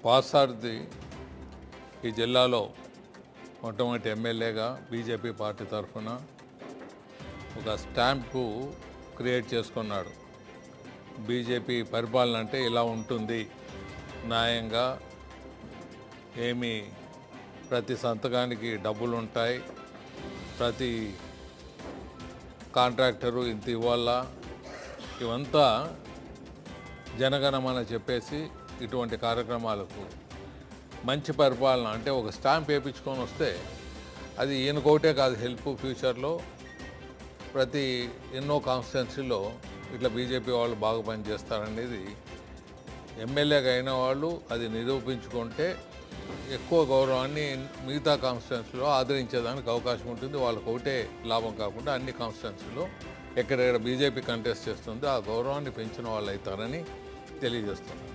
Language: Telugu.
పాసార్ది ఈ జిల్లాలో మొట్టమొదటి ఎమ్మెల్యేగా బీజేపీ పార్టీ తరఫున ఒక స్టాంపు క్రియేట్ చేసుకున్నాడు. బీజేపీ పరిపాలన అంటే ఇలా ఉంటుంది, న్యాయంగా, ఏమి ప్రతి సంతకానికి డబ్బులు ఉంటాయి, ప్రతి కాంట్రాక్టరు ఇంత ఇవ్వాలా, ఇవంతా జనగణమన చెప్పేసి ఇటువంటి కార్యక్రమాలకు మంచి పరిపాలన అంటే ఒక స్టాంప్ వేయించుకొని వస్తే అది ఈయనకోటే కాదు హెల్ప్, ఫ్యూచర్లో ప్రతి ఎన్నో కాన్స్టిట్యున్సీలో ఇట్లా బీజేపీ వాళ్ళు బాగా పనిచేస్తారనేది ఎమ్మెల్యేగా అయిన వాళ్ళు అది నిరూపించుకుంటే ఎక్కువ గౌరవాన్ని మిగతా కాన్స్టిట్యున్సీలో ఆదరించేదానికి అవకాశం ఉంటుంది. వాళ్ళకు ఒకటే లాభం కాకుండా అన్ని కాన్స్టిట్యున్సీలో ఎక్కడెక్కడ బీజేపీ కంటెస్ట్ చేస్తుందో ఆ గౌరవాన్ని పెంచిన వాళ్ళు అవుతారని తెలియజేస్తున్నారు.